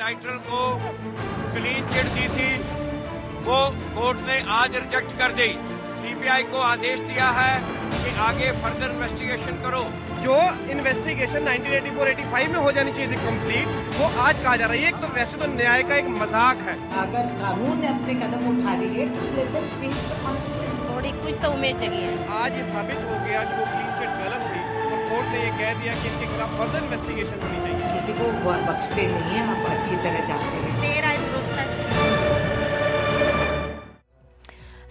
Title को clean chit दी थी वो कोर्ट ने आज रिजेक्ट कर दी। सीबीआई को आदेश दिया है कि आगे फर्दर इन्वेस्टिगेशन करो। जो इन्वेस्टिगेशन 1984-85 में हो जानी चाहिए थी कंप्लीट, वो आज कहा जा रही है। तो वैसे तो न्याय का एक मजाक है। अगर कानून ने अपने कदम उठा लिए तो let them face the consequences। थोड़ी कुछ तो उम्मीद जगी है। आज ये साबित हो गया कि वो क्लीन चिट गलत थी और कोर्ट ने ये कह दिया कि इनके खिलाफ फर्दर इन्वेस्टिगेशन होनी चाहिए। किसी को बख्शते नहीं है, हम अच्छी तरह जानते हैं। देर आए दुरुस्त है।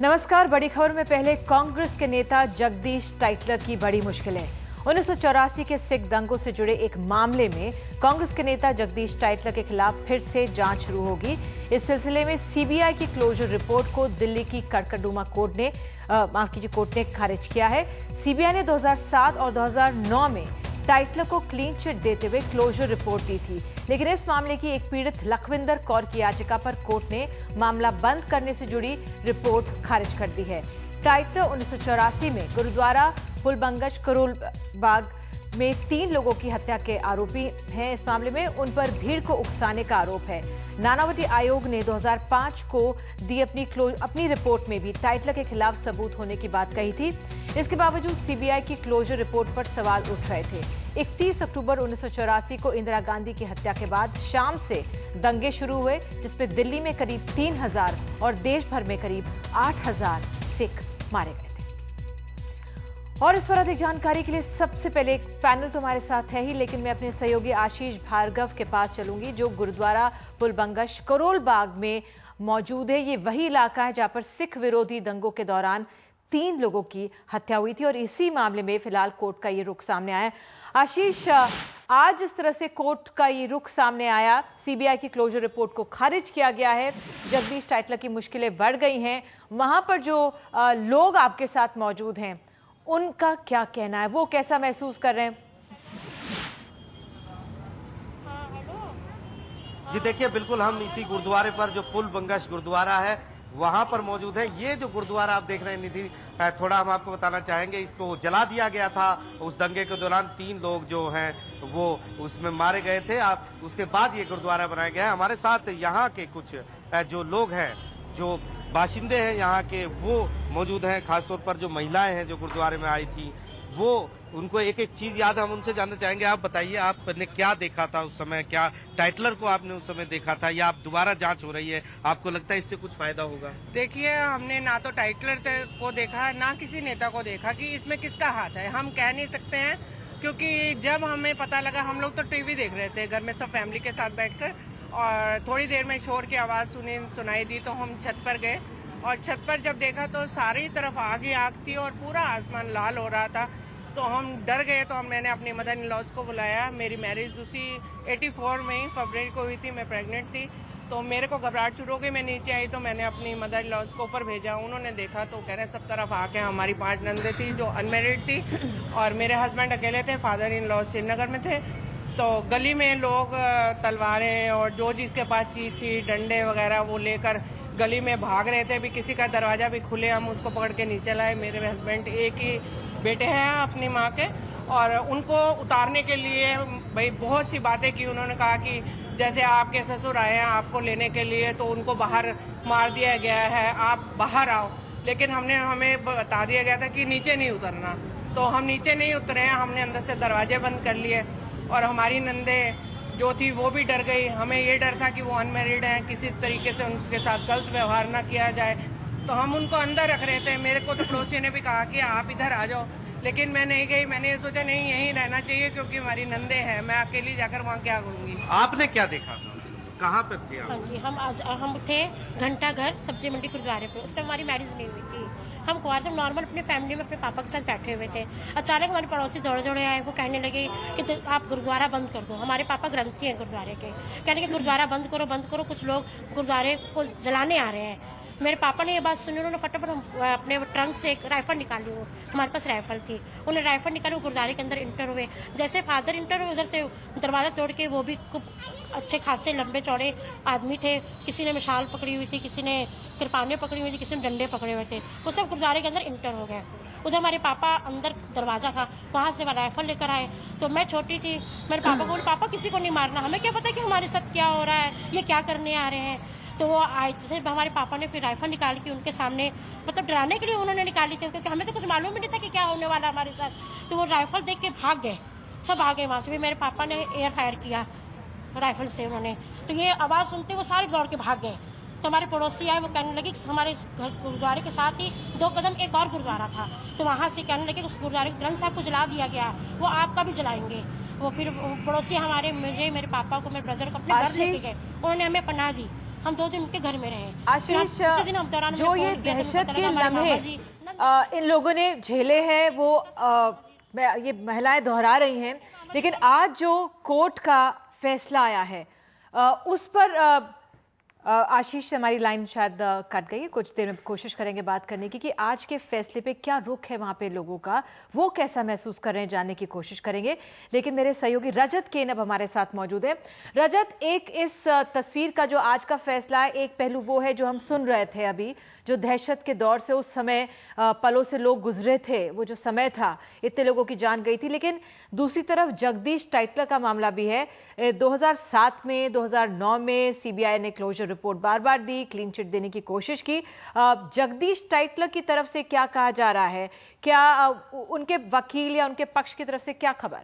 नमस्कार। बड़ी खबर में पहले कांग्रेस के नेता जगदीश टाइटलर की बड़ी मुश्किलें। 1984 के सिख दंगों से जुड़े एक मामले में कांग्रेस के नेता जगदीश टाइटलर के खिलाफ फिर से जांच शुरू होगी। इस सिलसिले में सीबीआई की क्लोजर रिपोर्ट को दिल्ली की कड़कड़डूमा कोर्ट ने खारिज किया है। सीबीआई ने 2007 और 2009 में टाइटलर को क्लीन चिट देते हुए क्लोजर रिपोर्ट दी थी, लेकिन इस मामले की एक पीड़ित लखविंदर कौर की याचिका पर कोर्ट ने मामला बंद करने से जुड़ी रिपोर्ट खारिज कर दी है। टाइटलर 1984 में गुरुद्वारा फुलबंगश करोल बाग में 3 लोगों की हत्या के आरोपी हैं। इस मामले में उन पर भीड़ को उकसाने का आरोप है। नानावती आयोग ने 2005 को दी अपनी रिपोर्ट में भी टाइटलर के खिलाफ सबूत होने की बात कही थी। इसके बावजूद सीबीआई की क्लोजर रिपोर्ट पर सवाल उठ रहे थे। 31 अक्टूबर 1984 को इंदिरा गांधी की हत्या के बाद शाम से दंगे शुरू हुए, जिसमें दिल्ली में करीब 3000 और देश भर में करीब 8000 सिख मारे गए थे। और इस पर अधिक जानकारी के लिए सबसे पहले एक पैनल तो हमारे साथ है ही, लेकिन मैं अपने सहयोगी आशीष भार्गव के पास चलूंगी जो गुरुद्वारा फुलबंगश करोल बाग में मौजूद है। ये वही इलाका है जहां पर सिख विरोधी दंगों के दौरान 3 लोगों की हत्या हुई थी और इसी मामले में फिलहाल कोर्ट का ये रुख सामने आया है। आशीष, आज इस तरह से कोर्ट का ये रुख सामने आया, सीबीआई की क्लोजर रिपोर्ट को खारिज किया गया है, जगदीश टाइटलर की मुश्किलें बढ़ गई हैं। वहां पर जो लोग आपके साथ मौजूद हैं उनका क्या कहना है, वो कैसा महसूस कर रहे हैं? जी देखिए, बिल्कुल हम इसी गुरुद्वारे पर जो फुलबंगश गुरुद्वारा है वहां पर मौजूद है। ये जो गुरुद्वारा आप देख रहे हैं निधि, थोड़ा हम आपको बताना चाहेंगे, इसको जला दिया गया था उस दंगे के दौरान। 3 लोग जो हैं वो उसमें मारे गए थे। उसके बाद ये गुरुद्वारा बनाया गया है। हमारे साथ यहाँ के कुछ जो लोग हैं, जो बाशिंदे हैं यहाँ के, वो मौजूद हैं। खासतौर पर जो महिलाएं हैं जो गुरुद्वारे में आई थी, वो उनको एक एक चीज याद हम उनसे जानना चाहेंगे। आप बताइए, आपने क्या देखा था उस समय? क्या टाइटलर को आपने उस समय देखा था या आप दोबारा जांच हो रही है, आपको लगता है इससे कुछ फायदा होगा? देखिए, हमने ना तो टाइटलर को देखा ना किसी नेता को देखा कि इसमें किसका हाथ है। हम कह नहीं सकते हैं, क्योंकि जब हमें पता लगा, हम लोग तो टीवी देख रहे थे घर में सब फैमिली के साथ बैठकर, और थोड़ी देर में शोर की आवाज़ सुनाई दी तो हम छत पर गए और छत पर जब देखा तो सारी तरफ आग ही आग थी और पूरा आसमान लाल हो रहा था। तो हम डर गए। तो मैंने अपनी मदर इन लॉज को बुलाया। मेरी मैरिज उसी 84 में ही फरवरी को हुई थी, मैं प्रेग्नेंट थी। तो मेरे को घबराहट शुरू हो गई। मैं नीचे आई तो मैंने अपनी मदर इन लॉज को ऊपर भेजा। उन्होंने देखा तो कह रहे सब तरफ आके, हमारी 5 नंदे थी जो अनमेरिड थी और मेरे हस्बैंड अकेले थे। फादर इन लॉज श्रीनगर में थे। तो गली में लोग तलवारें और जो जिसके पास चीज थी, डंडे वगैरह, वो लेकर गली में भाग रहे थे। भी किसी का दरवाजा भी खुले, हम उसको पकड़ के नीचे लाए। मेरे हस्बैंड एक ही बेटे हैं अपनी माँ के, और उनको उतारने के लिए भाई बहुत सी बातें की। उन्होंने कहा कि जैसे आपके ससुर आए हैं आपको लेने के लिए, तो उनको बाहर मार दिया गया है, आप बाहर आओ। लेकिन हमें बता दिया गया था कि नीचे नहीं उतरना, तो हम नीचे नहीं उतरे हैं। हमने अंदर से दरवाजे बंद कर लिए और हमारी नंदे जो थी वो भी डर गई। हमें ये डर था कि वो अनमेरिड हैं, किसी तरीके से उनके साथ गलत व्यवहार ना किया जाए, तो हम उनको अंदर रख रहे थे। मेरे को तो पड़ोसी ने भी कहा कि आप इधर आ जाओ, लेकिन मैं नहीं गई। मैंने ये सोचा नहीं, यहीं रहना चाहिए क्योंकि हमारी नंदे हैं, मैं अकेली जाकर वहाँ क्या करूँगी। आपने क्या देखा था? कहाँ पर थे आप? हाँ जी, हम थे घंटा घर सब्जी मंडी गुरुद्वारे पे। उस टाइम हमारी मैरिज नहीं हुई थी। हम कुआर जब नॉर्मल अपनी फैमिली में अपने पापा के साथ बैठे हुए थे। अचानक हमारे पड़ोसी दौड़े आए। वो कहने लगे कि आप गुरुद्वारा बंद कर दो। हमारे पापा ग्रंथी हैं गुरुद्वारे के। कहने के गुरुद्वारा बंद करो, कुछ लोग गुरुद्वारे को जलाने आ रहे हैं। मेरे पापा ने ये बात सुनी। उन्होंने फटाफट अपने ट्रंक से एक राइफल निकाली। वो हमारे पास राइफल थी। उन्होंने राइफल निकाली, वो गुरुद्वारे के अंदर इंटर हुए। जैसे फादर इंटर हुए, उधर से दरवाज़ा तोड़ के, वो भी खूब अच्छे खासे लंबे चौड़े आदमी थे। किसी ने मशाल पकड़ी हुई थी, किसी ने कृपानें पकड़ी हुई थी, किसी ने डंडे पकड़े हुए थे। वो सब गुरुद्वारे के अंदर इंटर हो गए। उधर हमारे पापा अंदर दरवाज़ा था, वहाँ से वो राइफल लेकर आए। तो मैं छोटी थी, मेरे पापा को बोले पापा किसी को नहीं मारना, हमें क्या पता कि हमारे साथ क्या हो रहा है, ये क्या करने आ रहे हैं। तो वो आए थे, हमारे पापा ने फिर राइफल निकाल के उनके सामने, मतलब डराने के लिए उन्होंने निकाली थी, क्योंकि हमें तो कुछ मालूम भी नहीं था कि क्या होने वाला हमारे साथ। तो वो राइफल देख के भाग गए, सब आ गए वहाँ से। भी मेरे पापा ने एयर फायर किया राइफल से उन्होंने, तो ये आवाज़ सुनते वो सारे दौड़ के भाग गए। तो हमारे पड़ोसी आए, वो कहने लगे कि हमारे घर गुरुद्वारे के साथ ही 2 कदम एक और गुरुद्वारा था, तो वहाँ से कहने लगे उस गुरुद्वारे ग्रंथ साहब को जला दिया गया, वो आपका भी जलाएंगे। वो फिर पड़ोसी हमारे, मुझे, मेरे पापा को, मेरे ब्रदर को अपने घर लेके गए, उन्होंने हमें पनाह दी। हम 2 दिन उनके घर में रहे। आशीष, जो ये दहशत के लम्हे इन लोगों ने झेले हैं वो ये महिलाएं दोहरा रही हैं, लेकिन आज जो कोर्ट का फैसला आया है उस पर आशीष, हमारी लाइन शायद कट गई है, कुछ देर में कोशिश करेंगे बात करने की कि आज के फैसले पे क्या रुख है वहां पे लोगों का, वो कैसा महसूस कर रहे हैं, जानने की कोशिश करेंगे। लेकिन मेरे सहयोगी रजत केन अब हमारे साथ मौजूद है। रजत, एक इस तस्वीर का जो आज का फैसला है, एक पहलू वो है जो हम सुन रहे थे अभी, जो दहशत के दौर से उस समय पलों से लोग गुजरे थे, वो जो समय था, इतने लोगों की जान गई थी। लेकिन दूसरी तरफ जगदीश टाइटलर का मामला भी है। 2007 में, 2009 में सीबीआई ने क्लोजर रिपोर्ट बार बार दी, क्लीन चिट देने की कोशिश की। जगदीश टाइटलर की तरफ से क्या कहा जा रहा है, क्या उनके वकील या उनके पक्ष की तरफ से क्या खबर?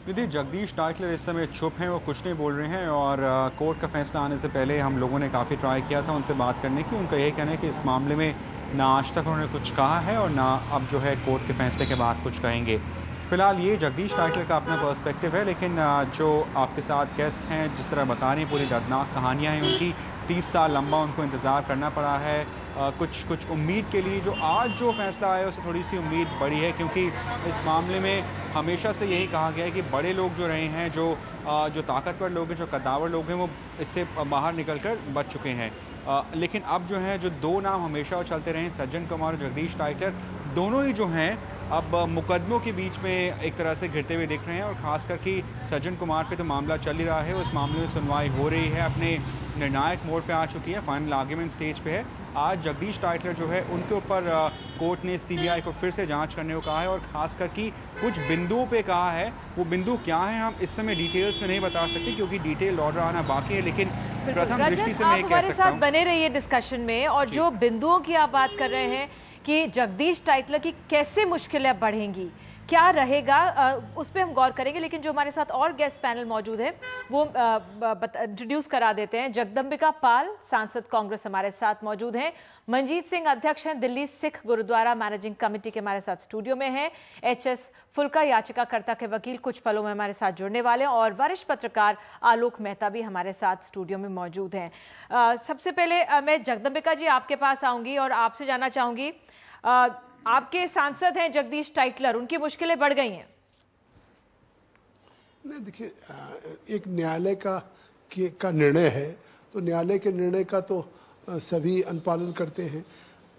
निधि, जगदीश टाइटलर इस समय चुप हैं, वो कुछ नहीं बोल रहे हैं और कोर्ट का फैसला आने से पहले हम लोगों ने काफ़ी ट्राई किया था उनसे बात करने की। उनका यही कहना है कि इस मामले में ना आज तक उन्होंने कुछ कहा है और ना अब जो है कोर्ट के फैसले के बाद कुछ कहेंगे। फिलहाल ये जगदीश टाइटलर का अपना पर्सपेक्टिव है, लेकिन जो आपके साथ गेस्ट हैं जिस तरह बता रही हैं पूरी दर्दनाक कहानियाँ हैं उनकी, 30 साल लंबा उनको इंतज़ार करना पड़ा है कुछ उम्मीद के लिए। जो आज जो फैसला आया उससे थोड़ी सी उम्मीद बढ़ी है, क्योंकि इस मामले में हमेशा से यही कहा गया है कि बड़े लोग जो रहे हैं, जो ताकतवर लोग हैं, जो कद्दावर लोग हैं, वो इससे बाहर निकल कर बच चुके हैं। लेकिन अब जो है, जो 2 नाम हमेशा वो चलते रहे, सज्जन कुमार और जगदीश टाइटलर, दोनों ही जो हैं अब मुकदमों के बीच में एक तरह से घिरते हुए दिख रहे हैं। और ख़ास करके सज्जन कुमार पे तो मामला चल ही रहा है, उस मामले में सुनवाई हो रही है, अपने निर्णायक मोड़ पे आ चुकी है, फाइनल आर्ग्यूमेंट स्टेज पे है। आज जगदीश टाइटलर जो है उनके ऊपर कोर्ट ने सीबीआई को फिर से जांच करने को कहा है और ख़ास करके कुछ बिंदुओं पे कहा है। वो बिंदु क्या है हम इस समय डिटेल्स में नहीं बता सकते, क्योंकि डिटेल ऑर्डर आना बाकी है, लेकिन प्रथम दृष्टि से मैं कह सकता हूँ बने रहिए डिस्कशन में। और जो बिंदुओं की आप बात कर रहे हैं कि जगदीश टाइटलर की कैसे मुश्किलें बढ़ेंगी, क्या रहेगा, उस पर हम गौर करेंगे। लेकिन जो हमारे साथ और गेस्ट पैनल मौजूद है वो इंट्रोड्यूस करा देते हैं। जगदम्बिका पाल, सांसद कांग्रेस, हमारे साथ मौजूद हैं। मनजीत सिंह, अध्यक्ष हैं दिल्ली सिख गुरुद्वारा मैनेजिंग कमेटी के, हमारे साथ स्टूडियो में हैं। HS फुल्का, याचिकाकर्ता के वकील, कुछ पलों में हमारे साथ जुड़ने वाले हैं। और वरिष्ठ पत्रकार आलोक मेहता भी हमारे साथ स्टूडियो में मौजूद हैं। सबसे पहले मैं जगदम्बिका जी आपके पास आऊंगी और आपसे जानना चाहूंगी, आपके सांसद हैं जगदीश टाइटलर, उनकी मुश्किलें बढ़ गई हैं। नहीं, देखिए, एक न्यायालय का निर्णय है, तो न्यायालय के निर्णय का तो सभी अनुपालन करते हैं।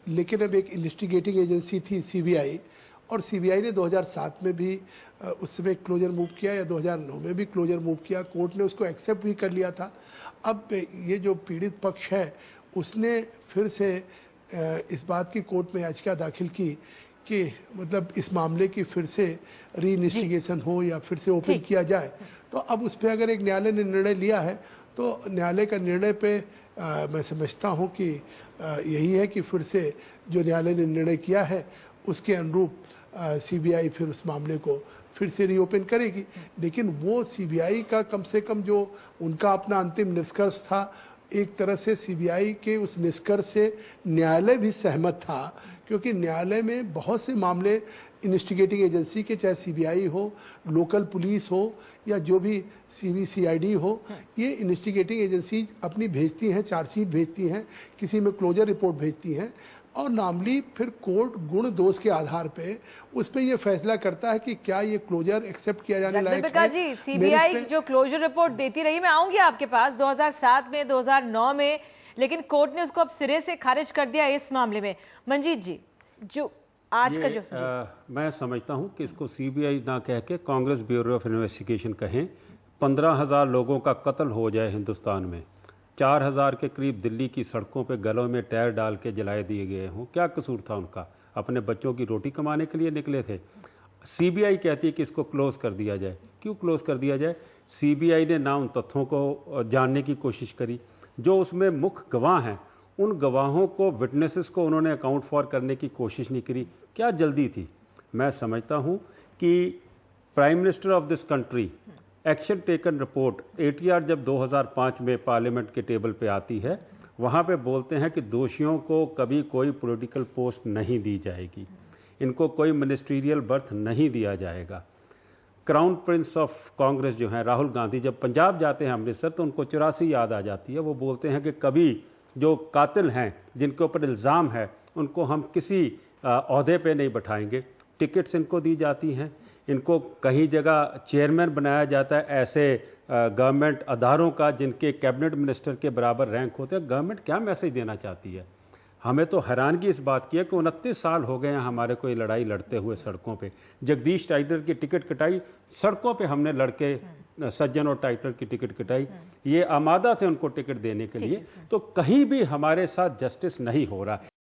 लेकिन अब एक इन्वेस्टिगेटिंग एजेंसी थी सीबीआई, और सीबीआई ने 2007 में भी उस समय क्लोजर मूव किया, या 2009 में भी क्लोजर मूव किया, कोर्ट ने उसको एक्सेप्ट भी कर लिया था। अब ये जो पीड़ित पक्ष है उसने फिर से इस बात की कोर्ट में याचिका दाखिल की कि मतलब इस मामले की फिर से री इन्वेस्टिगेशन हो या फिर से ओपन किया जाए। तो अब उस पर अगर एक न्यायालय ने निर्णय लिया है तो न्यायालय का निर्णय पे मैं समझता हूँ कि यही है कि फिर से जो न्यायालय ने निर्णय किया है उसके अनुरूप सीबीआई फिर उस मामले को फिर से रीओपन करेगी। लेकिन वो सीबीआई का कम से कम जो उनका अपना अंतिम निष्कर्ष था, एक तरह से सीबीआई के उस निष्कर्ष से न्यायालय भी सहमत था, क्योंकि न्यायालय में बहुत से मामले इन्वेस्टिगेटिंग एजेंसी के, चाहे सीबीआई हो, लोकल पुलिस हो या जो भी CBCID हो, ये इन्वेस्टिगेटिंग एजेंसी अपनी भेजती हैं, चार्जशीट भेजती हैं, किसी में क्लोजर रिपोर्ट भेजती हैं, और नामली फिर कोर्ट गुण दोष के आधार पे उस पे ये फैसला करता है कि क्या ये क्लोजर एक्सेप्ट किया जाने लायक है। जी, सीबीआई जो क्लोजर रिपोर्ट देती रही, मैं आऊंगी आपके पास 2007 में, 2009 में, लेकिन कोर्ट ने उसको अब सिरे से खारिज कर दिया इस मामले में। मंजीत जी, जो आज का जो मैं समझता हूं कि इसको सीबीआई ना कह के कांग्रेस ब्यूरो ऑफ इन्वेस्टिगेशन कहें। 15,000 लोगों का कत्ल हो जाए हिंदुस्तान में, 4000 के करीब दिल्ली की सड़कों पे गलों में टायर डाल के जलाए दिए गए हों, क्या कसूर था उनका? अपने बच्चों की रोटी कमाने के लिए निकले थे। सीबीआई कहती है कि इसको क्लोज कर दिया जाए। क्यों क्लोज कर दिया जाए? सीबीआई ने ना उन तथ्यों को जानने की कोशिश करी, जो उसमें मुख्य गवाह हैं उन गवाहों को, विटनेसेस को उन्होंने अकाउंट फॉर करने की कोशिश नहीं करी। क्या जल्दी थी? मैं समझता हूँ कि prime minister of this country action taken report ATR जब 2005 में पार्लियामेंट के टेबल पे आती है, वहाँ पे बोलते हैं कि दोषियों को कभी कोई पॉलिटिकल पोस्ट नहीं दी जाएगी, इनको कोई मिनिस्ट्रियल बर्थ नहीं दिया जाएगा। क्राउन प्रिंस ऑफ कांग्रेस जो हैं राहुल गांधी जब पंजाब जाते हैं अमृतसर, तो उनको 84 याद आ जाती है। वो बोलते हैं कि कभी जो कातिल हैं, जिनके ऊपर इल्ज़ाम है, उनको हम किसी ओहदे पे नहीं बैठाएंगे। टिकट्स इनको दी जाती हैं, इनको कहीं जगह चेयरमैन बनाया जाता है ऐसे गवर्नमेंट अदारों का जिनके कैबिनेट मिनिस्टर के बराबर रैंक होते हैं। गवर्नमेंट क्या मैसेज देना चाहती है? हमें तो हैरानगी इस बात की है कि 29 साल हो गए हैं हमारे को ये लड़ाई लड़ते हुए सड़कों पे। जगदीश टाइटलर की टिकट कटाई, सड़कों पे हमने लड़के सज्जन और टाइटलर की टिकट कटाई, ये आमादा थे उनको टिकट देने के लिए। तो कहीं भी हमारे साथ जस्टिस नहीं हो रहा।